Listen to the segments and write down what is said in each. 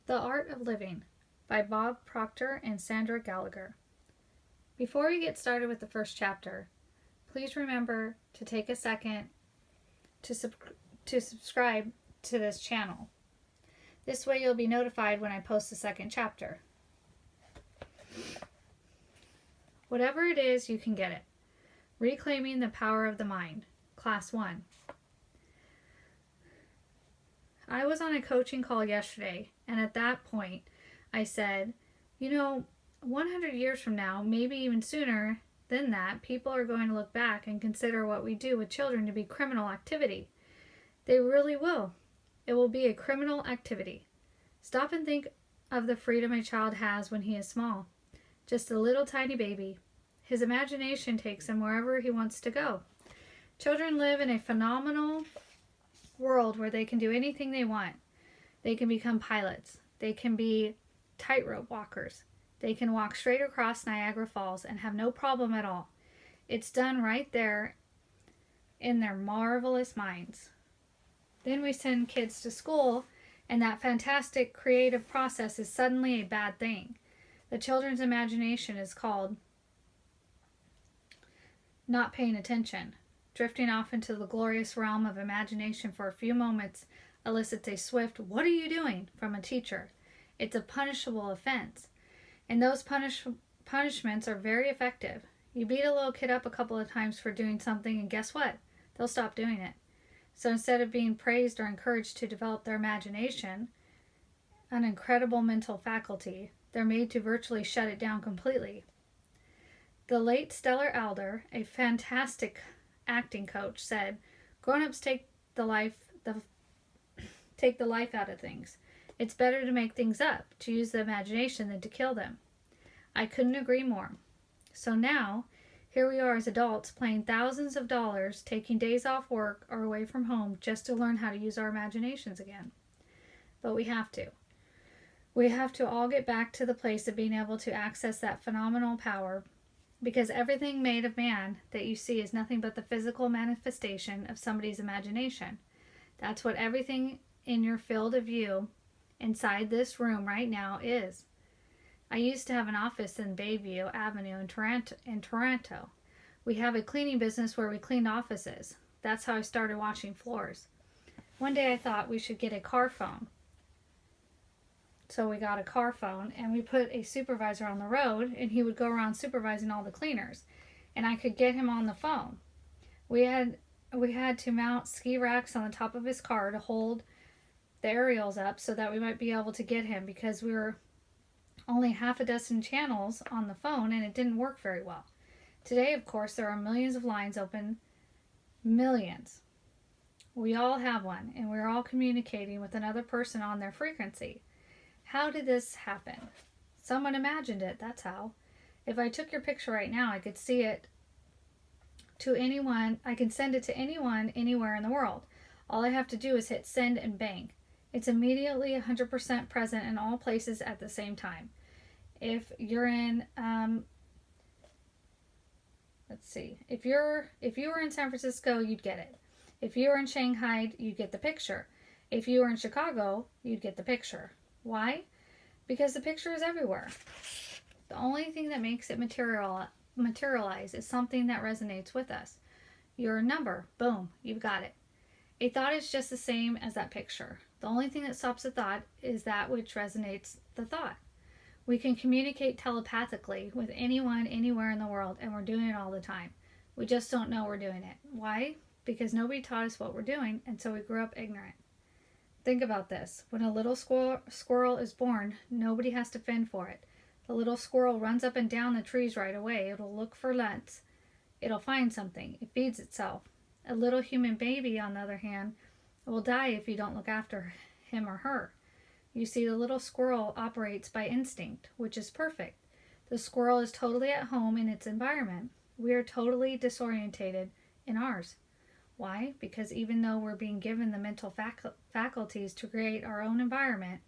The Art of Living by Bob Proctor and Sandra Gallagher. Before we get started with the first chapter, please remember to take a second to subscribe to this channel. This way you'll be notified when I post the second chapter. Whatever it is, you can get it. Reclaiming the Power of the Mind, Class 1. I was on a coaching call yesterday, and at that point, I said, 100 years from now, maybe even sooner than that, people are going to look back and consider what we do with children to be criminal activity. They really will. It will be a criminal activity. Stop and think of the freedom a child has when he is small. Just a little tiny baby. His imagination takes him wherever he wants to go. Children live in a phenomenal world where they can do anything they want. They can become pilots. They can be tightrope walkers. They can walk straight across Niagara Falls and have no problem at all. It's done right there in their marvelous minds. Then we send kids to school, and that fantastic creative process is suddenly a bad thing. The children's imagination is called not paying attention. Drifting off into the glorious realm of imagination for a few moments elicits a swift, "What are you doing?" from a teacher. It's a punishable offense. And those punishments are very effective. You beat a little kid up a couple of times for doing something, and guess what? They'll stop doing it. So instead of being praised or encouraged to develop their imagination, an incredible mental faculty, they're made to virtually shut it down completely. The late Stellar Alder, a fantastic acting coach, said, "Grown-ups take the life out of things. It's better to make things up, to use the imagination than to kill them." I couldn't agree more. So now, here we are as adults paying thousands of dollars, taking days off work or away from home just to learn how to use our imaginations again. But we have to. We have to all get back to the place of being able to access that phenomenal power, because everything made of man that you see is nothing but the physical manifestation of somebody's imagination. That's what everything in your field of view inside this room right now is. I used to have an office in Bayview Avenue in Toronto. We have a cleaning business where we clean offices. That's how I started washing floors. One day I thought we should get a car phone. So we got a car phone, and we put a supervisor on the road, and he would go around supervising all the cleaners, and I could get him on the phone. We had to mount ski racks on the top of his car to hold the aerials up so that we might be able to get him, because we were only half a dozen channels on the phone, and it didn't work very well. Today, of course, there are millions of lines open. Millions. We all have one, and we're all communicating with another person on their frequency. How did this happen? Someone imagined it, that's how. If I took your picture right now, I could see it to anyone. I can send it to anyone, anywhere in the world. All I have to do is hit send and bang. It's immediately 100% present in all places at the same time. If you're in, if you were in San Francisco, you'd get it. If you were in Shanghai, you'd get the picture. If you were in Chicago, you'd get the picture. Why? Because the picture is everywhere. The only thing that makes it materialize is something that resonates with us. Your number, boom, you've got it. A thought is just the same as that picture. The only thing that stops a thought is that which resonates the thought. We can communicate telepathically with anyone, anywhere in the world, and we're doing it all the time. We just don't know we're doing it. Why? Because nobody taught us what we're doing, and so we grew up ignorant. Think about this. When a little squirrel is born, nobody has to fend for it. The little squirrel runs up and down the trees right away. It'll look for nuts. It'll find something. It feeds itself. A little human baby, on the other hand, will die if you don't look after him or her. You see, the little squirrel operates by instinct, which is perfect. The squirrel is totally at home in its environment. We are totally disorientated in ours. Why? Because even though we're being given the mental faculties to create our own environment,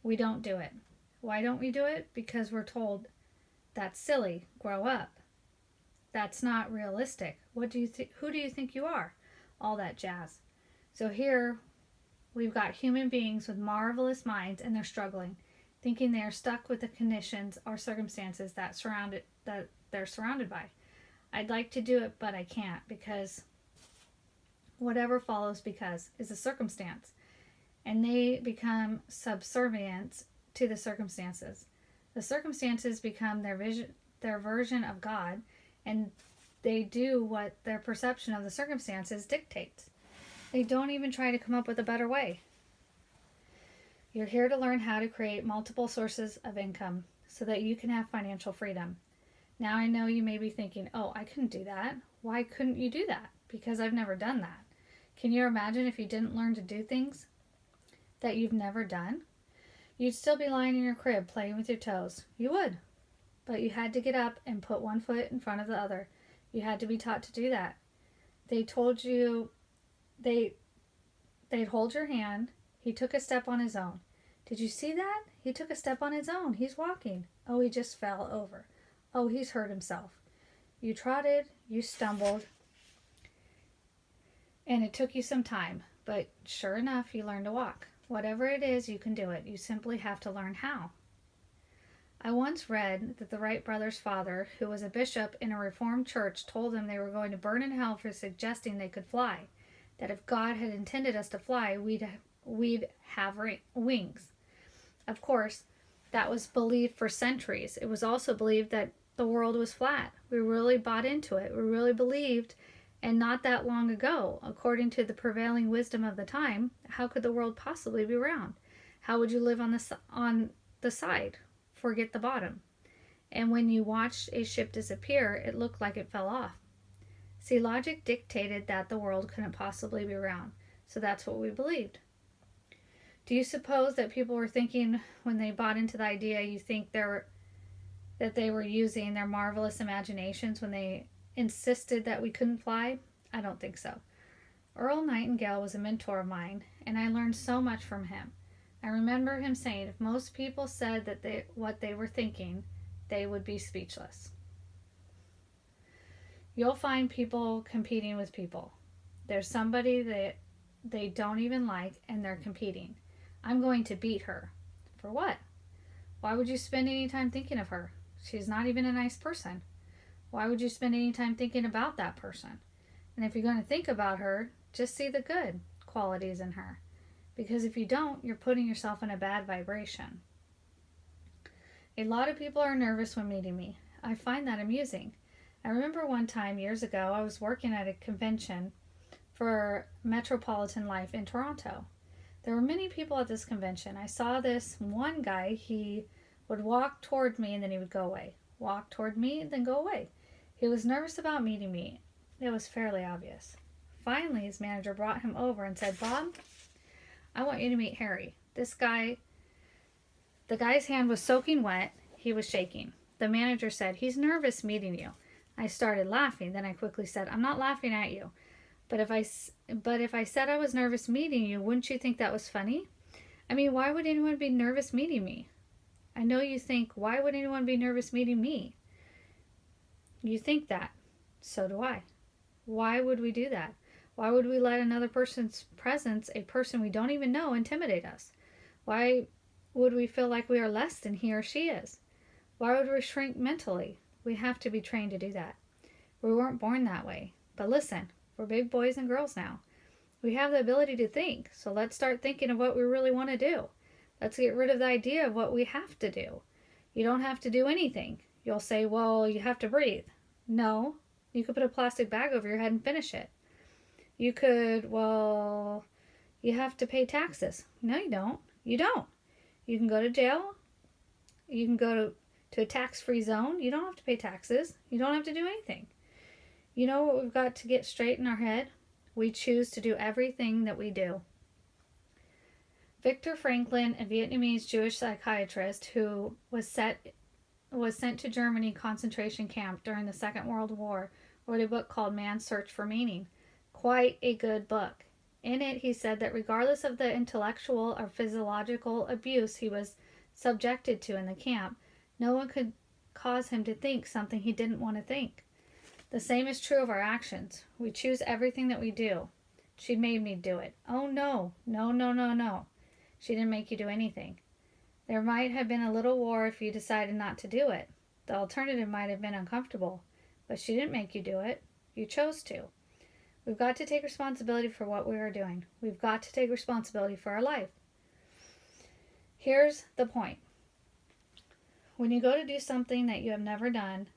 we don't do it. Why don't we do it? Because we're told, "That's silly, grow up. That's not realistic. Who do you think you are?" All that jazz. So here We've got human beings with marvelous minds, and they're struggling, thinking they are stuck with the conditions or circumstances that they're surrounded by. I'd like to do it, but I can't, because whatever follows because is a circumstance, and they become subservient to the circumstances. The circumstances become their version of God, and they do what their perception of the circumstances dictates. They don't even try to come up with a better way. You're here to learn how to create multiple sources of income so that you can have financial freedom. Now I know you may be thinking, oh, I couldn't do that. Why couldn't you do that? Because I've never done that. Can you imagine if you didn't learn to do things that you've never done? You'd still be lying in your crib playing with your toes. You would. But you had to get up and put one foot in front of the other. You had to be taught to do that. They told you they'd hold your hand. He took a step on his own. Did you see that? He took a step on his own. He's walking. Oh, he just fell over. Oh, he's hurt himself. You trotted, you stumbled, and it took you some time. But sure enough, you learned to walk. Whatever it is, you can do it. You simply have to learn how. I once read that the Wright brothers' father, who was a bishop in a Reformed church, told them they were going to burn in hell for suggesting they could fly. That if God had intended us to fly, we'd have wings. Of course, that was believed for centuries. It was also believed that the world was flat. We really bought into it. We really believed, and not that long ago, according to the prevailing wisdom of the time, how could the world possibly be round? How would you live on the side? Forget the bottom. And when you watched a ship disappear, it looked like it fell off. See, logic dictated that the world couldn't possibly be round, so that's what we believed. Do you suppose that people were thinking when they bought into the idea, you think that they were using their marvelous imaginations when they insisted that we couldn't fly? I don't think so. Earl Nightingale was a mentor of mine, and I learned so much from him. I remember him saying if most people said that what they were thinking, they would be speechless. You'll find people competing with people. There's somebody that they don't even like, and they're competing. I'm going to beat her. For what? Why would you spend any time thinking of her? She's not even a nice person. Why would you spend any time thinking about that person? And if you're going to think about her, just see the good qualities in her. Because if you don't, you're putting yourself in a bad vibration. A lot of people are nervous when meeting me. I find that amusing. I remember one time years ago, I was working at a convention for Metropolitan Life in Toronto. There were many people at this convention. I saw this one guy, he would walk toward me and then he would go away. Walk toward me and then go away. He was nervous about meeting me. It was fairly obvious. Finally, his manager brought him over and said, Bob, I want you to meet Harry. The guy's hand was soaking wet. He was shaking. The manager said, he's nervous meeting you. I started laughing. Then I quickly said, I'm not laughing at you. But if I said I was nervous meeting you, wouldn't you think that was funny? I mean, why would anyone be nervous meeting me? I know you think, why would anyone be nervous meeting me? You think that. So do I. Why would we do that? Why would we let another person's presence, a person we don't even know, intimidate us? Why would we feel like we are less than he or she is? Why would we shrink mentally? We have to be trained to do that. We weren't born that way. But listen, we're big boys and girls now. We have the ability to think, so let's start thinking of what we really want to do. Let's get rid of the idea of what we have to do. You don't have to do anything. You'll say, well, you have to breathe. No, you could put a plastic bag over your head and finish it. You could, well, you have to pay taxes. No, you don't. You don't. You can go to jail. You can go to a tax-free zone. You don't have to pay taxes. You don't have to do anything. You know what we've got to get straight in our head? We choose to do everything that we do. Viktor Franklin, a Vietnamese Jewish psychiatrist who was sent to Germany concentration camp during the Second World War, wrote a book called Man's Search for Meaning. Quite a good book. In it, he said that regardless of the intellectual or physiological abuse he was subjected to in the camp, no one could cause him to think something he didn't want to think. The same is true of our actions. We choose everything that we do. She made me do it. Oh no, no, no, no, no. She didn't make you do anything. There might have been a little war if you decided not to do it. The alternative might have been uncomfortable, but she didn't make you do it. You chose to. We've got to take responsibility for what we are doing. We've got to take responsibility for our life. Here's the point. When you go to do something that you have never done,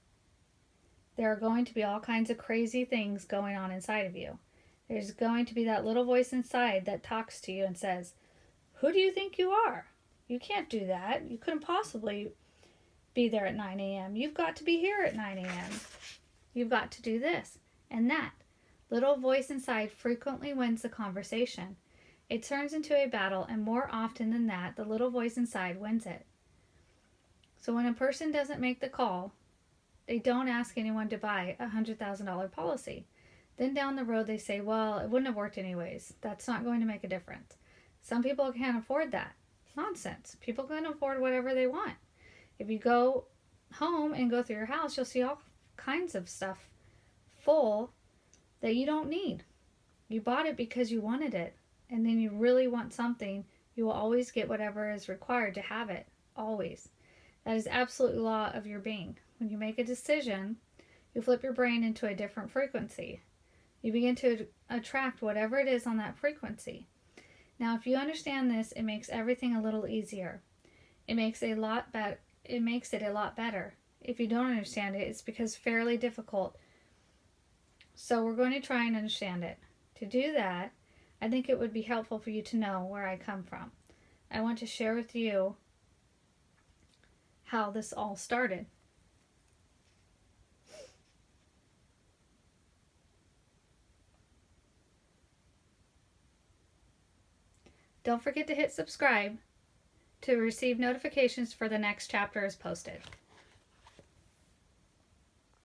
there are going to be all kinds of crazy things going on inside of you. There's going to be that little voice inside that talks to you and says, "Who do you think you are? You can't do that. You couldn't possibly be there at 9 a.m. You've got to be here at 9 a.m. You've got to do this and that." Little voice inside frequently wins the conversation. It turns into a battle, and more often than that, the little voice inside wins it. So when a person doesn't make the call, they don't ask anyone to buy a $100,000 policy. Then down the road they say, well, it wouldn't have worked anyways. That's not going to make a difference. Some people can't afford that. Nonsense. People can afford whatever they want. If you go home and go through your house, you'll see all kinds of stuff full that you don't need. You bought it because you wanted it, and then you really want something, you will always get whatever is required to have it. Always. That is absolute law of your being. When you make a decision, you flip your brain into a different frequency. You begin to attract whatever it is on that frequency. Now, if you understand this, it makes everything a little easier. It makes it a lot better. If you don't understand it, it's because it's fairly difficult. So we're going to try and understand it. To do that, I think it would be helpful for you to know where I come from. I want to share with you how this all started. Don't forget to hit subscribe to receive notifications for the next chapter is posted.